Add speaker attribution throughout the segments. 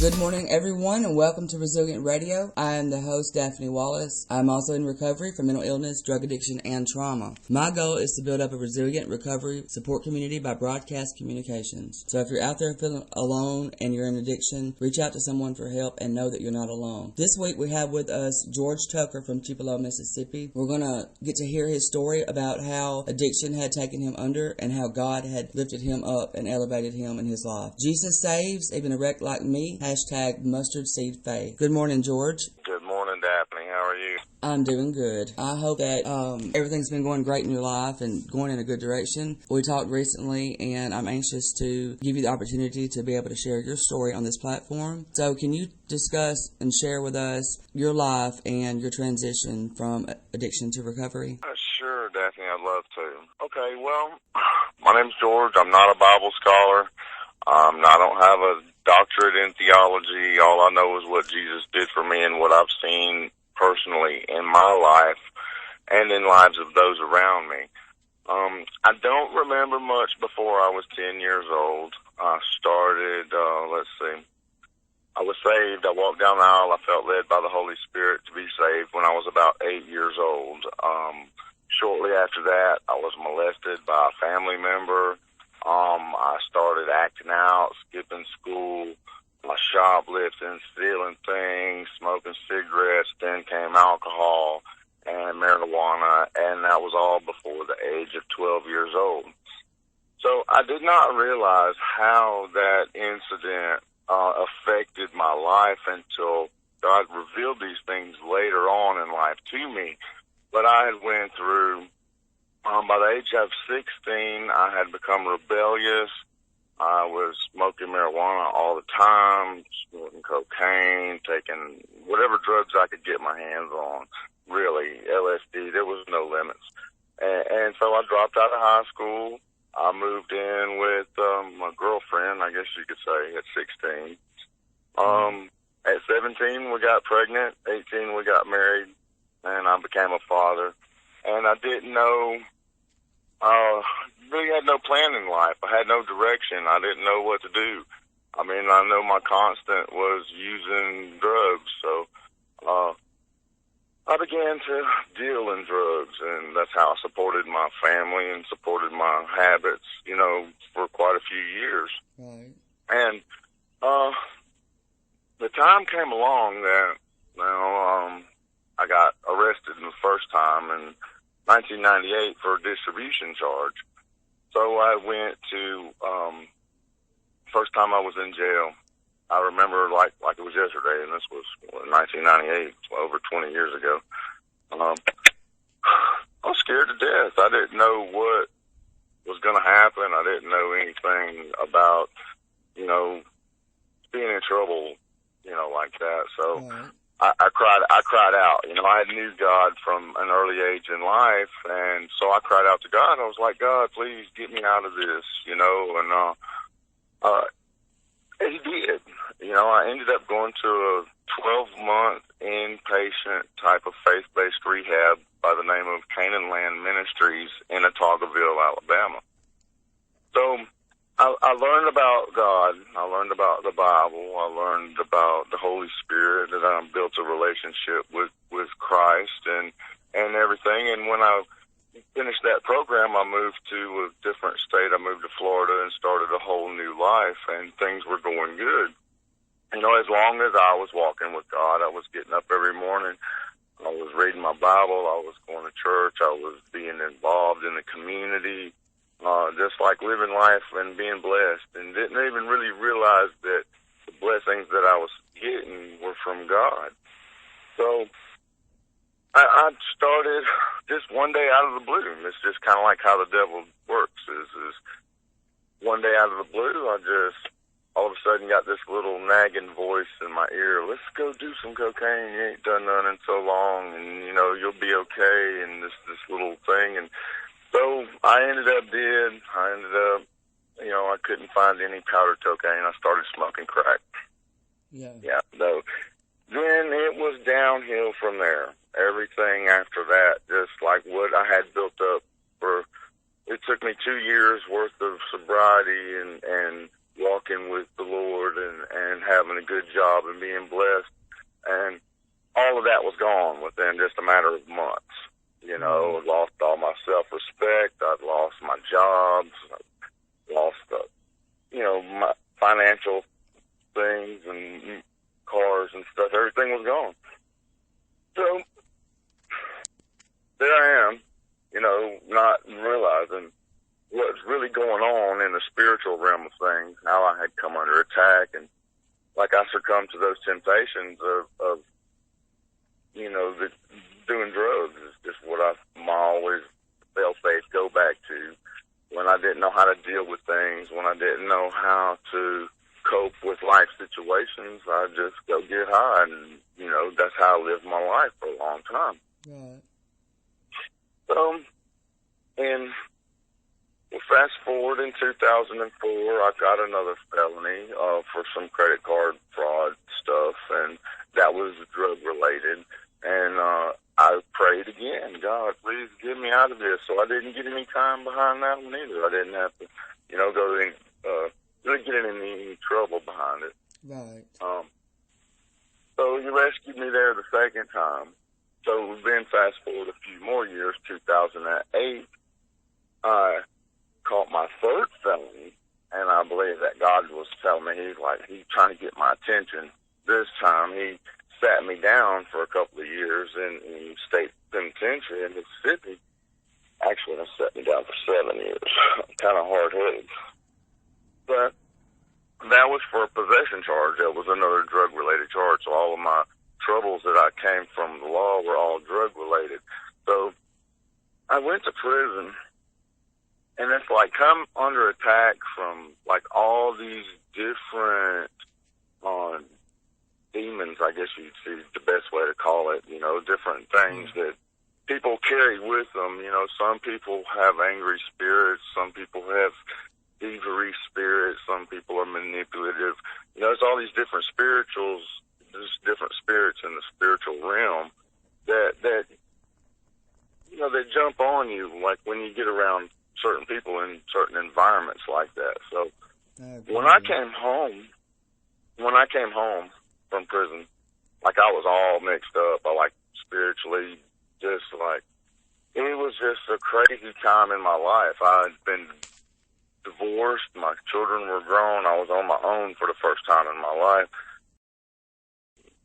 Speaker 1: Good morning, everyone, and welcome to Resilient Radio. I am the host, Daphne Wallace. I'm also in recovery for mental illness, drug addiction, and trauma. My goal is to build up a resilient recovery support community by broadcast communications. So if you're out there feeling alone and you're in addiction, reach out to someone for help and know that you're not alone. This week we have with us George Tucker from Tupelo, Mississippi. We're going to get to hear his story about how addiction had taken him under and how God had lifted him up and elevated him in his life. Jesus saves, even a wreck like me. Hashtag mustard seed faith. Good morning, George.
Speaker 2: Good morning, Daphne. How are you?
Speaker 1: I'm doing good. I hope that everything's been going great in your life and going in a good direction. We talked recently, and I'm anxious to give you the opportunity to be able to share your story on this platform. So can you discuss and share with us your life and your transition from addiction to recovery?
Speaker 2: Sure, Daphne. I'd love to. Okay, well, my name's George. I'm not a Bible scholar. I don't have a doctorate in theology. All I know is what Jesus did for me and what I've seen personally in my life and in lives of those around me. I don't remember much before I was 10 years old. I started, I was saved. I walked down the aisle. I felt led by the Holy Spirit to be saved when I was about 8 years old. Shortly after that, I was molested by a family member. I started acting out, skipping school, shoplifting, stealing things, smoking cigarettes. Then came alcohol and marijuana, and that was all before the age of 12 years old. So I did not realize how that incident affected my life until God revealed these things later on in life to me. But I had went through, by the age of 16, I had become rebellious. I was smoking marijuana all the time, smoking cocaine, taking whatever drugs I could get my hands on, really, LSD. There was no limits. And so I dropped out of high school. I moved in with my girlfriend, I guess you could say, at 16. At 17, we got pregnant. 18, we got married, and I became a father. And I didn't know, really had no plan in life. I had no direction. I didn't know what to do. I mean, I know my constant was using drugs, so I began to deal in drugs, and that's how I supported my family and supported my habits, for quite a few years.
Speaker 1: Right.
Speaker 2: And the time came along that, I got arrested the first time in 1998 for a distribution charge. So I went to, first time I was in jail. I remember like it was yesterday, and this was 1998, over 20 years ago. I was scared to death. I didn't know what was going to happen. I didn't know anything about, being in trouble, like that. So
Speaker 1: Right.
Speaker 2: I cried out. I knew God from an early age in life, and so I cried out to God. I was like, God, please get me out of this, and He did. I ended up going to a 12-month inpatient type of faith-based rehab by the name of Canaan Land Ministries in Otagoville, Alabama. So I learned about God. I learned about the Bible. I learned about the Holy Spirit, and I built a relationship with Christ and everything. And when I finished that program, I moved to a different state. I moved to Florida and started a whole new life, and things were going good. As long as I was walking with God, I was getting up every morning. I was reading my Bible. I was going to church. I was being involved in the community. Just like living life and being blessed, and didn't even really realize that the blessings that I was getting were from God. So I started just one day out of the blue. It's just kind of like how the devil works. Is one day out of the blue, I just all of a sudden got this little nagging voice in my ear. Let's go do some cocaine. You ain't done none in so long, and you'll be okay. And this little thing and. So I ended up, I couldn't find any powder cocaine. I started smoking crack.
Speaker 1: Yeah.
Speaker 2: So then it was downhill from there. Everything after that, just like what I had built up it took me 2 years worth of sobriety and walking walking with the Lord and having a good job and being blessed. And all of that was gone within just a matter of months. You know, I lost all my self-respect. I'd lost my jobs. I lost, my financial things and cars and stuff. Everything was gone. So there I am, not realizing what's really going on in the spiritual realm of things, how I had come under attack, and like I succumbed to those temptations of doing drugs is just what I always felt faith go back to when I didn't know how to deal with things, when I didn't know how to cope with life situations. I just go get high, and, that's how I lived my life for a long time.
Speaker 1: Right.
Speaker 2: So, and fast forward in 2004, I got another felony for some credit card fraud stuff, and that was drug related. And I prayed again, God, please get me out of this. So I didn't get any time behind that one either. I didn't have to, go to really get in any trouble behind it.
Speaker 1: Right.
Speaker 2: So he rescued me there the second time. So then fast forward a few more years, 2008, I caught my third felony, and I believe that God was telling me, he's trying to get my attention. This time he sat me down for a couple of years in state penitentiary in Mississippi. Actually, they set me down for 7 years. Kind of hard-headed. But that was for a possession charge. That was another drug-related charge. So all of my troubles that I came from the law were all drug-related. So I went to prison, and it's like come under attack from like all these different demons, I guess you'd see the best way to call it, different things that people carry with them. Some people have angry spirits, some people have thievery spirits, some people are manipulative. There's all these different there's different spirits in the spiritual realm that that jump on you, like when you get around certain people in certain environments like that. So when I came home from prison, like I was all mixed up. I spiritually, just it was just a crazy time in my life. I'd been divorced. My children were grown. I was on my own for the first time in my life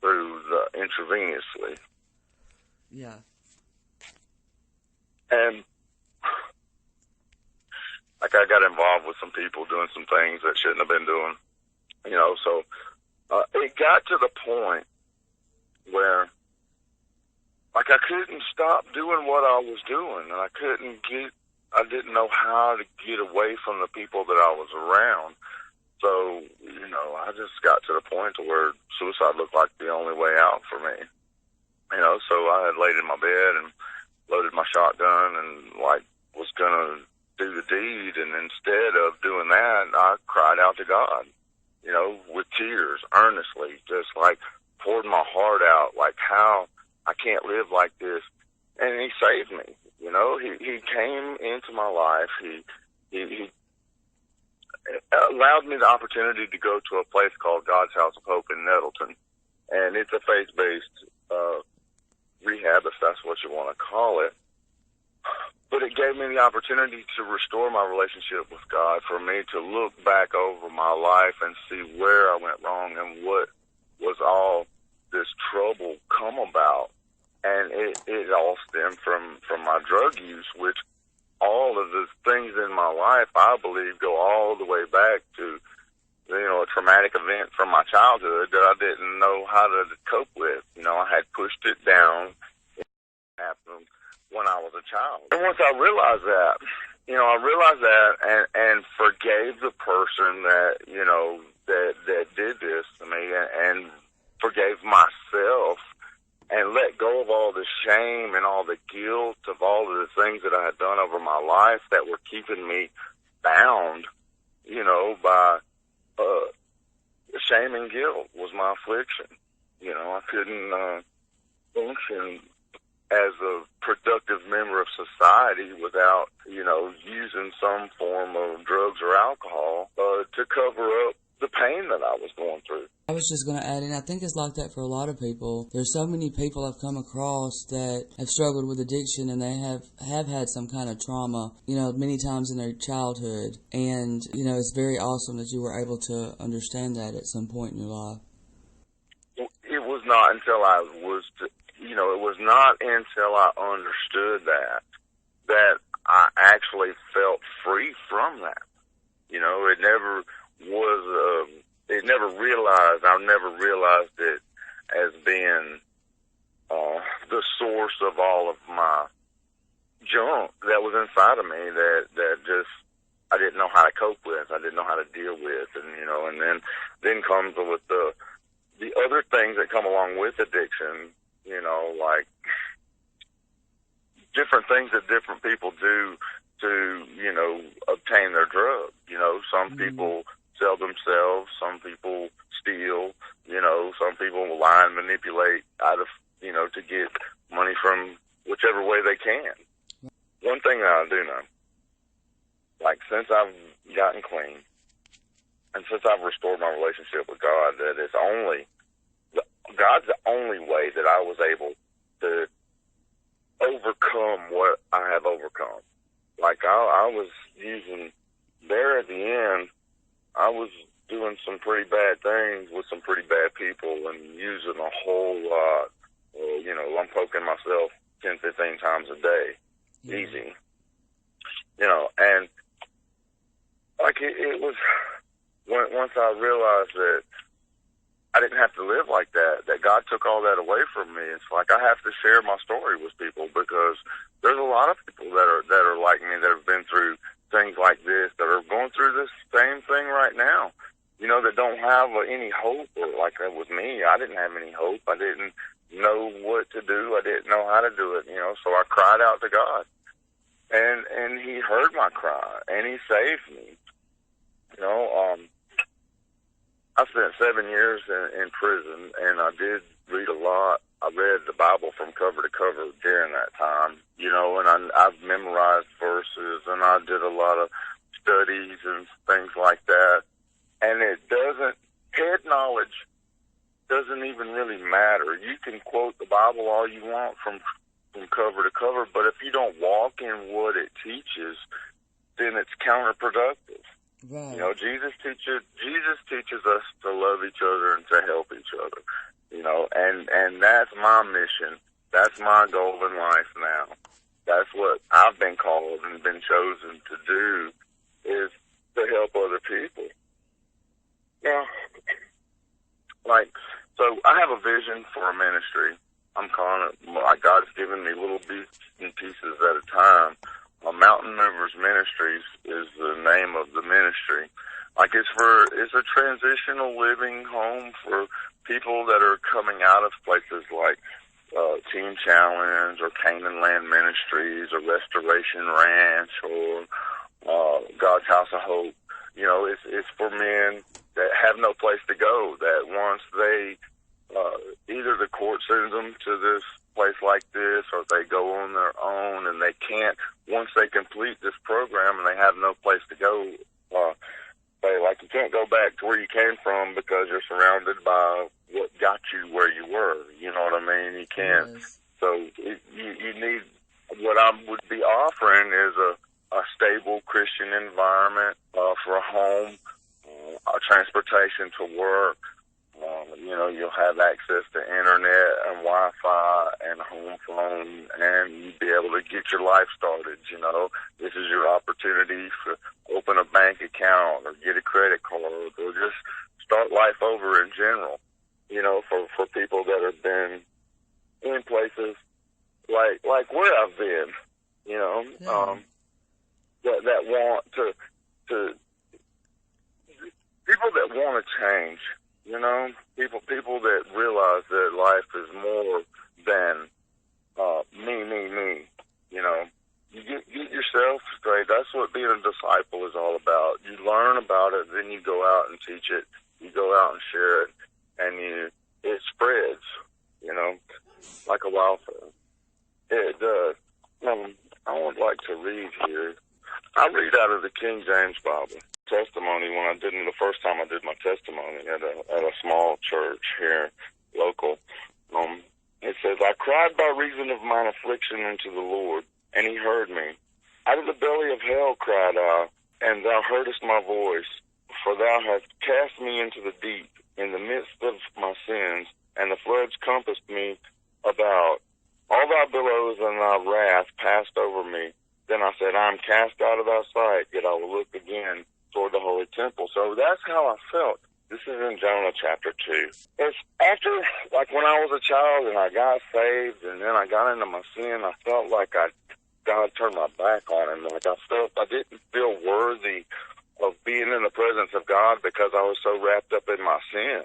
Speaker 2: through intravenously.
Speaker 1: Yeah.
Speaker 2: And I got involved with some people doing some things that shouldn't have been doing, so it got to the point where I couldn't stop doing what I was doing, and I didn't know how to get away from the people that I was around. So, I just got to the point to where suicide looked like the only way out for me. So I had laid in my bed and loaded my shotgun and was gonna do the deed, and instead of doing that, I cried out to God, with tears, earnestly, just poured my heart out, how I can't live like this. And he saved me. He came into my life. He allowed me the opportunity to go to a place called God's House of Hope in Nettleton. And it's a faith-based rehab, if that's what you want to call it. But it gave me the opportunity to restore my relationship with God, for me to look back over my life and see where I went wrong and what was all this trouble come about. And it all stemmed from my drug use, which all of the things in my life, I believe, go all the way back to, a traumatic event from my childhood that I didn't know how to cope with. I had pushed it down. It happened when I was a child. And once I realized that, and forgave the person that did this to me, and forgave myself, and let go of all the shame and all the guilt of all of the things that I had done over my life that were keeping me bound, by shame and guilt was my affliction. I couldn't function as a productive member of society without, using some form of drugs or alcohol to cover up the pain that I was going through.
Speaker 1: I was just going to add in, I think it's like that for a lot of people. There's so many people I've come across that have struggled with addiction, and they have had some kind of trauma, many times in their childhood. And, it's very awesome that you were able to understand that at some point in your life.
Speaker 2: It was not until it was not until I understood that I actually felt free from that. It never was, I never realized it as being the source of all of my junk that was inside of me that just I didn't know how to cope with. I didn't know how to deal with, and then comes with the other things that come along with addiction, like different things that different people do to, obtain their drug. Some people sell themselves, some people steal, some people lie and manipulate out of, to get money from whichever way they can. One thing that I do know, like since I've gotten clean and since I've restored my relationship with God, that God's the only way that I was able to overcome what I have overcome. Like I was using there at the end, I was doing some pretty bad things with some pretty bad people and using a whole lot. I'm poking myself 10, 15 times a day. Yeah. Easy. And like it was, once I realized that I didn't have to live like that God took all that away from me. It's like I have to share my story with people, because there's a lot of people that are like me, that have been through things like this, that are going through this same thing right now, that don't have any hope. Or like with me, I didn't have any hope. I didn't know what to do. I didn't know how to do it, so I cried out to God. And He heard my cry, and He saved me. I spent 7 years in prison, and I did read a lot. I read the Bible from cover to cover during that time, and I've memorized verses, and I did a lot of studies and things like that. And head knowledge doesn't even really matter. You can quote the Bible all you want from cover to cover, but if you don't walk in what it teaches, then it's counterproductive. Right. Jesus teaches us to love each other and to help each other. And that's my mission. That's my goal in life now. That's what I've been called and been chosen to do, is to help other people. Yeah. So I have a vision for a ministry. I'm calling it, like God's given me little bits and pieces at a time. Mountain Movers Ministries is the name of the ministry. Like it's a transitional living home for people that are coming out of places like Teen Challenge or Canaan Land Ministries or Restoration Ranch or God's House of Hope. It's for men that have no place to go, that once they either the court sends them to this place like this, or they go on their own and they can't, once they complete this program and they have no place to go, you can't go back to where you came from because you're surrounded by what got you where you were. You know what I mean? You can't. Yes. So you need, what I would be offering is a stable Christian environment for a home, transportation to work. You'll have access to internet and Wi-Fi and home phone, and you'll be able to get your life started. This is your opportunity to open a bank account or get a credit card or just start life over in general. For people that have been in places like where I've been, that want to people that want to change. People that realize that life is more than me. You get yourself straight. That's what being a disciple is all about. You learn about it, then you go out and teach it. You go out and share it, and it spreads, like a wildfire. I would like to read here. I read out of the King James Bible. Testimony when I did it the first time I did my testimony at a small church here, local. It says, I cried by reason of mine affliction unto the Lord, and he heard me. Out of the belly of hell cried I, and thou heardest my voice. For thou hast cast me into the deep, in the midst of my sins, and the floods compassed me about. All thy billows and thy wrath passed over me. Then I said, I am cast out of thy sight, yet I will look again toward the holy temple. So that's how I felt. This is in Jonah chapter 2. It's after, like when I was a child and I got saved and then I got into my sin, I felt like God turned my back on him. Like I didn't feel worthy of being in the presence of God because I was so wrapped up in my sin,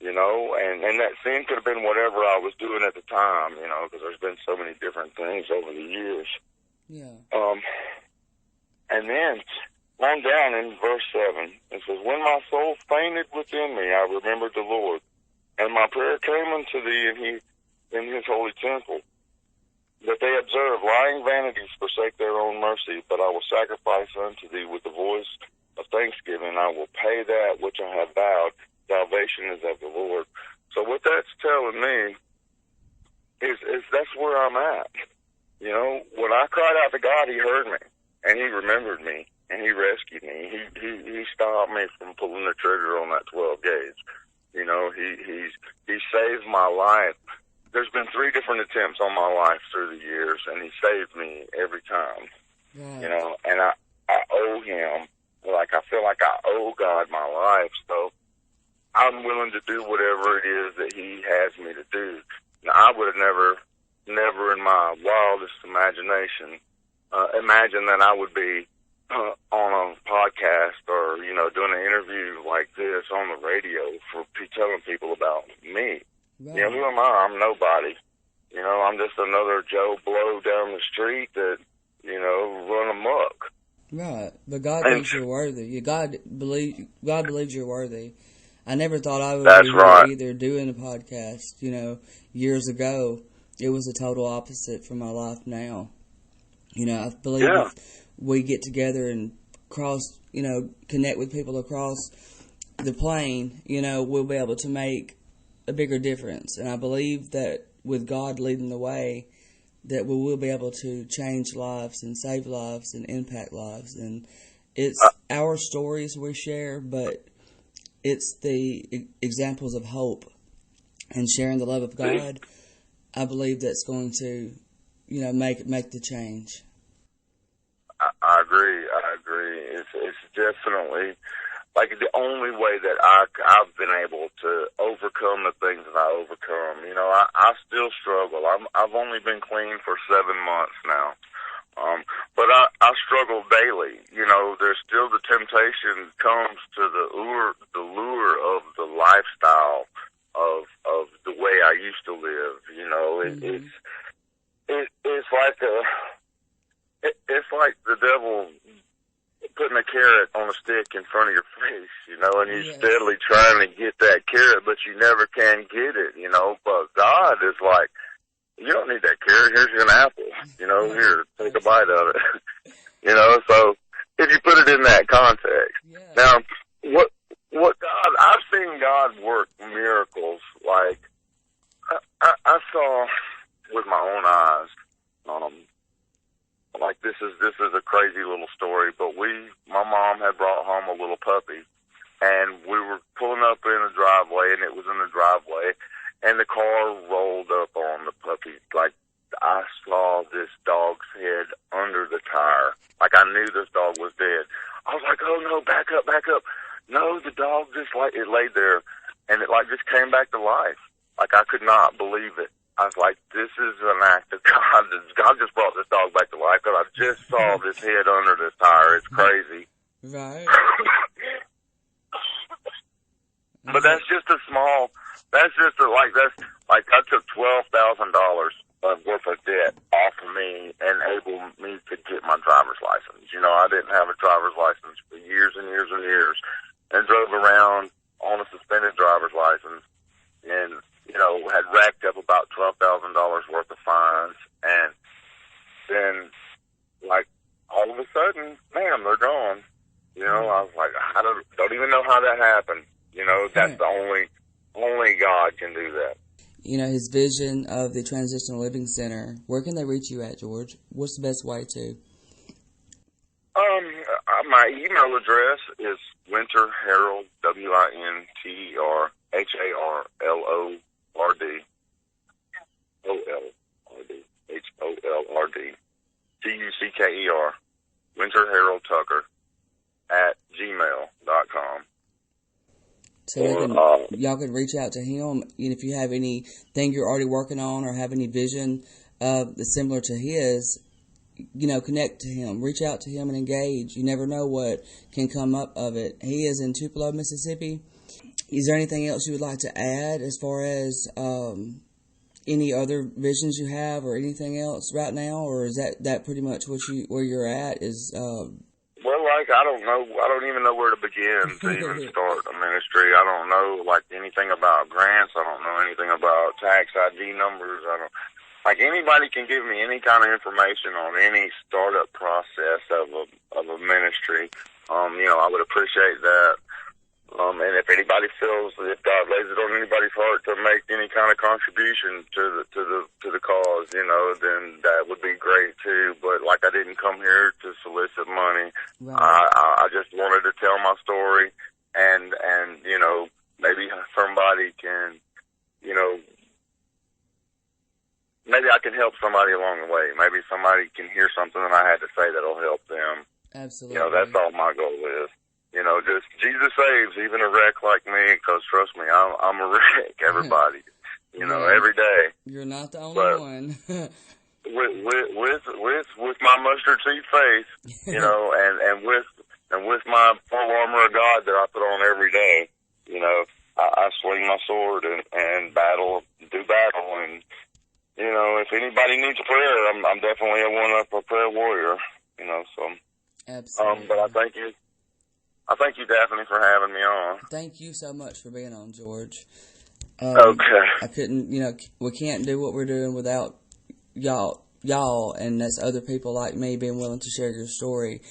Speaker 2: you know, and that sin could have been whatever I was doing at the time, you know, because there's been so many different things over the years.
Speaker 1: Yeah.
Speaker 2: And then on down in verse 7, it says, when my soul fainted within me, I remembered the Lord, and my prayer came unto thee in his holy temple. That they observe lying vanities forsake their own mercy, but I will sacrifice unto thee with the voice of thanksgiving. I will pay that which I have vowed. Salvation is of the Lord. So what that's telling me is that's where I'm at. You know, when I cried out to God, he heard me, and he remembered me, and he rescued me. He stopped me from pulling the trigger on that 12 gauge. You know, he saved my life. There's been 3 different attempts on my life through the years, and he saved me every time. Right. You know, and I owe him, like I feel like I owe God my life, so I'm willing to do whatever it is that he has me to do. Now, I would have never in my wildest imagination imagined that I would be on a podcast or, you know, doing an interview like this on the radio for telling people about me. Right. You know, who am I? I'm nobody. You know, I'm just another Joe Blow down the street that, you know, run amok.
Speaker 1: Right. But God thinks you're worthy. God believes you're worthy. I never thought I would be either doing a podcast, you know, years ago. It was a total opposite for my life now. You know, I believe if we get together and connect with people across the plane, you know, we'll be able to make a bigger difference. And I believe that with God leading the way, that we will be able to change lives and save lives and impact lives. And it's our stories we share, but it's the examples of hope and sharing the love of God. I believe that's going to, you know, make the change.
Speaker 2: I agree. It's definitely like the only way that I've been able to overcome the things that I overcome. You know, I still struggle. I've only been clean for 7 months now. But I struggle daily. You know, there's still the temptation comes to the lure of the lifestyle of the way I used to live. You know, it's like the devil putting a carrot on a stick in front of your face, you know, and you're steadily trying to get that carrot, but you never can get it, you know. But God is like, you don't need that carrot. Here's an apple, you know. Here, take a bite of it, you know. So if you put it in that context, now what God, I've seen God work miracles. Like I saw with my own eyes. Like this is a crazy little story, but my mom had brought home a little puppy, and we were pulling up in the driveway, and it was in the driveway, and the car rolled up on the puppy. Like I saw this dog's head under the tire. Like I knew this dog was dead. I was like, oh no, back up. No, the dog just it laid there, and it just came back to life. Like I could not believe it. I was like, this is an act of God. God just brought this dog back to life because I just saw this head under this tire. It's crazy.
Speaker 1: Right.
Speaker 2: But that's just I took $12,000 worth of debt off of me and enabled me to get my driver's license. You know, I didn't have a driver's license for years and years and years and drove around on a suspended driver's license and, you know, had racked up about $12,000 worth of fines. And of a sudden, bam, they're gone. You know, I was like, I don't even know how that happened. You know, that's the only God can do that.
Speaker 1: You know, his vision of the Transitional Living Center, where can they reach you at, George? What's the best way to?
Speaker 2: My email address is winterherald, WINTERHARLORD, HOLRD, Winter Tucker at gmail.com.
Speaker 1: So y'all can reach out to him, and if you have anything you're already working on or have any vision that's similar to his, you know, connect to him, reach out to him and engage. You never know what can come up of it. He is in Tupelo, Mississippi. Is there anything else you would like to add as far as any other visions you have or anything else right now, or is that pretty much where you're at is?
Speaker 2: Well, like, I don't even know where to begin to even start a ministry. I don't know, like, anything about grants. I don't know anything about tax ID numbers. Like, anybody can give me any kind of information on any startup process of a ministry. You know, I would appreciate that. And if anybody feels that if God lays it on anybody's heart to make any kind of contribution to the cause, you know, then that would be great too. But like, I didn't come here to solicit money. Right. I just wanted to tell my story, and you know, maybe somebody can, you know, maybe I can help somebody along the way. Maybe somebody can hear something that I had to say that'll help them.
Speaker 1: Absolutely.
Speaker 2: You know, that's all my goal is. You know, just Jesus saves even a wreck like me, because trust me, I'm a wreck, everybody. You know, every day.
Speaker 1: You're not the only one.
Speaker 2: with my mustard seed faith, you know, and with my full armor of God that I put on every day, you know, I swing my sword and do battle, and you know, if anybody needs prayer, I'm definitely a prayer warrior, you know. So,
Speaker 1: absolutely.
Speaker 2: But I thank you, Daphne, for having me on.
Speaker 1: Thank you so much for being on, George.
Speaker 2: Okay.
Speaker 1: I couldn't, you know, we can't do what we're doing without y'all, and that's other people like me being willing to share your story.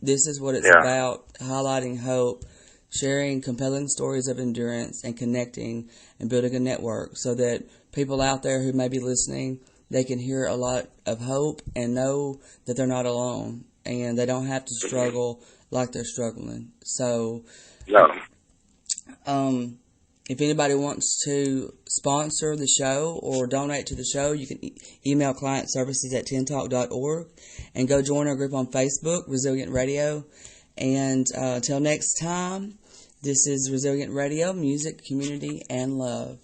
Speaker 1: This is what it's about, highlighting hope, sharing compelling stories of endurance, and connecting and building a network so that people out there who may be listening, they can hear a lot of hope and know that they're not alone and they don't have to struggle like they're struggling. So, if anybody wants to sponsor the show or donate to the show, you can email clientservices@tentalk.org and go join our group on Facebook, Resilient Radio. And until next time, this is Resilient Radio, music, community, and love.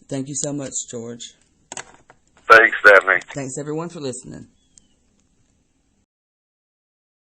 Speaker 1: Thank you so much, George.
Speaker 2: Thanks, Stephanie.
Speaker 1: Thanks, everyone, for listening.